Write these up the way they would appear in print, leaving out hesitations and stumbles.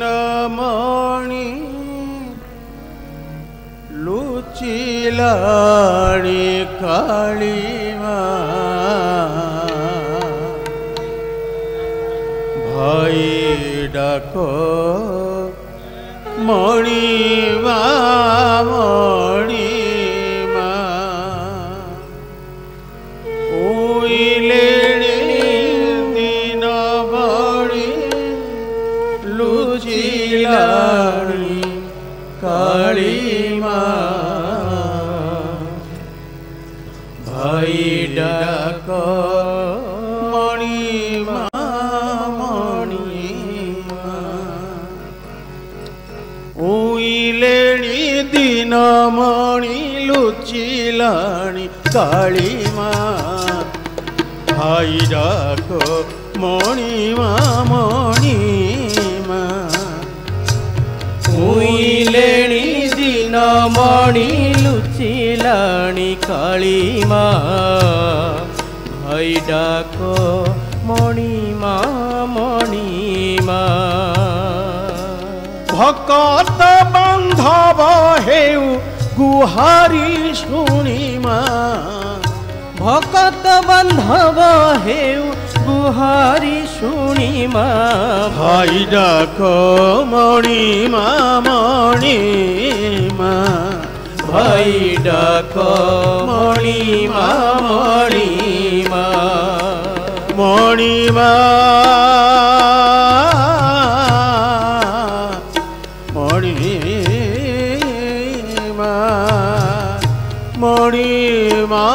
দিনমণি লুচিলাড়ি কালিমা ভাই ডাক মণিমা মণিমা উইলেড়ি দিনমণি লুচিলাড়ি কালিমা ভাই ডাক মণিমা মণিমা উইলেড়ি দিনমণি লুচিলাড়ি কালিমা ভাই ডাক মণিমা মণিমা উইলেণী দিনমণি লুচিলাণী কালিমা ভাই ডাক মণিমা মণিমা ভকত বান্ধব হেউ গুহারি শুনিমা ভকত বান্ধব হেউ গুহারি শুনিমা ভাই ডাক মণিমা মণিমা ভাই ডাক মণিমা মণিমা মণিমা মণিমা মণিমা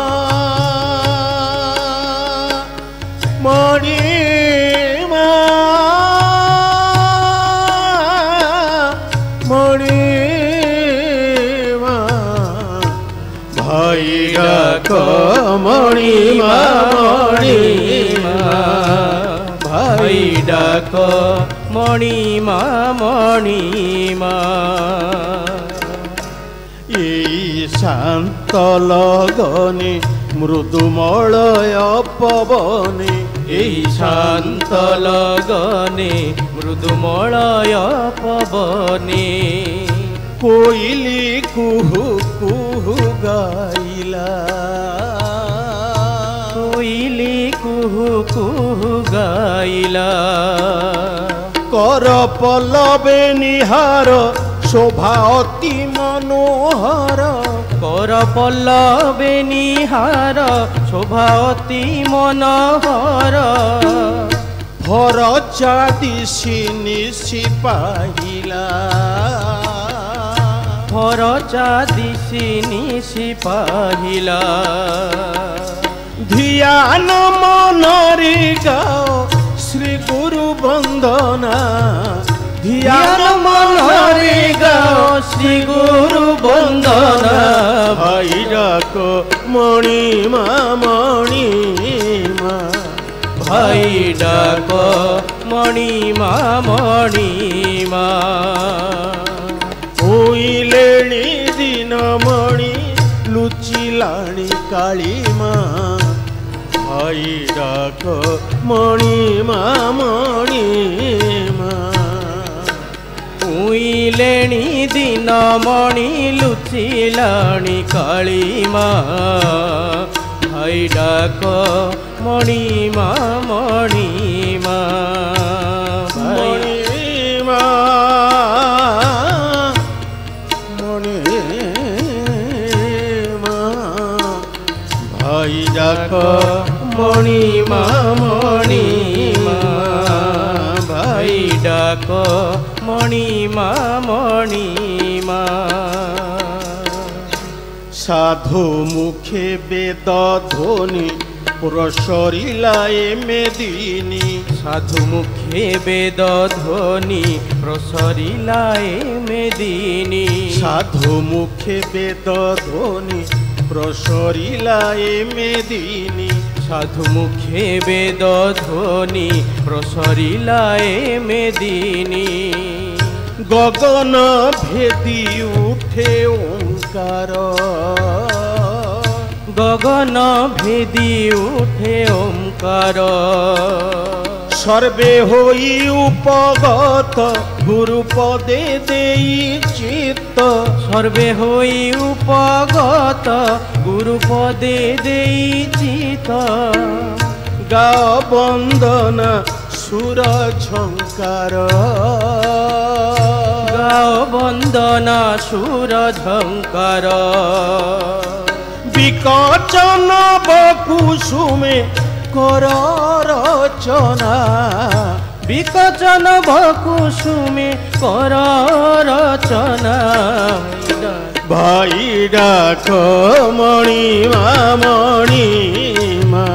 মণিমা মণিমা ভাই ডাক মণিমা মণিমা ভাই ডাক মণিমা মণিমা এই শান্ত লগনে মৃদুমলয় পবনে এই শান্ত লগনে মৃদুমলয় পবনে কোইলি কুহু কুহু গাইলা কোইলি কুহু কুহু গাইলা কর পল্লবে নিহার শোভা অতি মনোহর কর পল্লবে নিহার শোভা অতি মনোহর ভর চাঁদিশি নিশি পাহিলা ভর চাঁদিশি নিশি পাহিলা ধ্যান মনরি গাও শ্রী গুরু বন্দনা ধ্যান মনরে গাও শ্রী গুরু বন্দনা ভাই ডাক মণিমা মণিমা ভাই ডাক মণিমা মণিমা উইলেণী দিনমণি লুচিলাণি কালিমা ভাই ডাক মণিমা মণিমা উইলেণী দিনমণি লুচিলাণি কালিমা ভাই ডাক মণিমা মণিমা মণিমা মণিমা ভাই ডাক মণিমা মণিমা ভাই ডাক মণিমা মণিমা সাধু মুখে বেদ ধ্বনি প্রসরিলায় মেদিনী সাধু মুখে বেদ ধ্বনি প্রসরিলায় মেদিনী সাধু মুখে বেদ ধ্বনি প্রসরিলায় মেদিনী সাধু মুখে বেদ ধ্বনি প্রসরিলায় মেদিনী গগন ভেদি উঠে ওঙ্কার গগন ভেদি উঠে ওঙ্কার সর্বে হই উপগত উপগত গুরু পদে দেই চিত্ত সর্বে হই উপগত গুরু পদে দেই চিত গাও বন্দনা সুর ঝঙ্কার গাও বন্দনা সুর ঝঙ্কার বিকচন বকুসুমে কর রচনা বিকচন বকুসুমে কর রচনা ভাই ডাক মণিমা মণিমা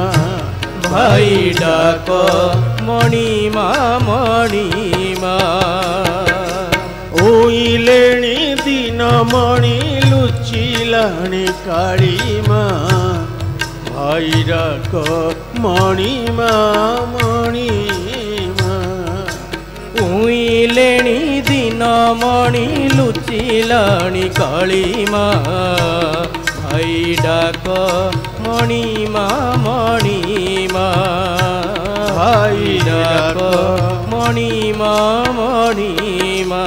ভাই ডাক মণিমা মণিমা ওইলেଣି দিন মণি লুচিলাଣି কাଳିমা ভাই ডাক মণিমা মণিমা উইলেଣି দিন মণি লুচিলাଣି কাଳିমা ভাই ডাক মণিমা মণিমা ভাই ডাক মণিমা মণিমা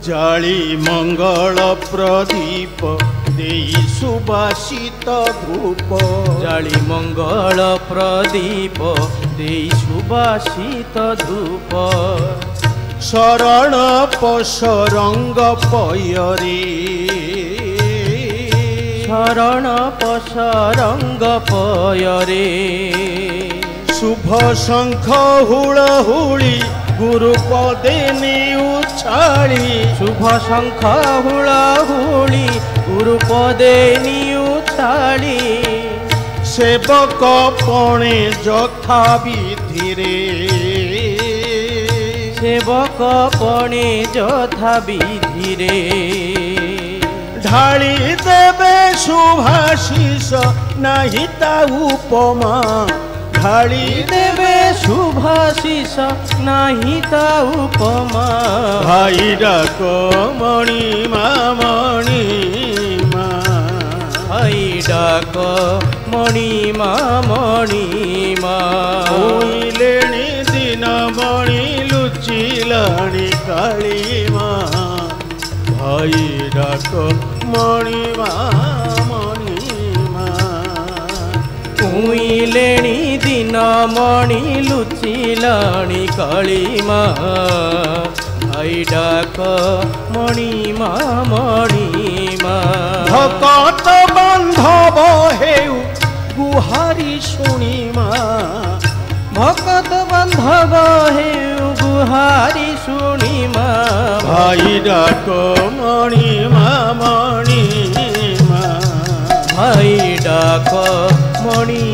জাଳି মঙ্গল প্রদীপ দেই সুবাসিত ধূপ জাଳି মঙ্গল প্রদীপ দেই সুবাসিত ধূপ শরণ পশরঙ্গ পয়রে শরণ পশরঙ্গ পয়রে শুভ শঙ্খ হুড়হুড়ি গুরু পদে নিউছাড়ি শুভ শঙ্খ হুড়হুড়ি গুরু পদে নিউছাড়ি সেবক পণে যথা বিধিরে সেবক পণে যথা বিধিরে ঢাଳି দেবে শুভাশিষ নাহি তা উপমা ঢাଳି দেবে শুভাশিষ নাহি তা উপমা ভাই ডাক মণিমা মণিমা ভাই ডাক মণিমা মণিমা ওইলেଣି দিন মণি লুଚିলাଣି কাଳିমা ভাই ডাক মণিমা মণিমা উইলেଣି দিন মণি লুଚିলাଣି কাଳିমা ভাই ডাক মণিমা মণিমা ভকত বান্ধব হেউ গুহারি শুনিমা ভকত বান্ধব হেউ গুহারি শুনিমা ভাই ডাক মণিমা মণিমা ভাই ডাক মণি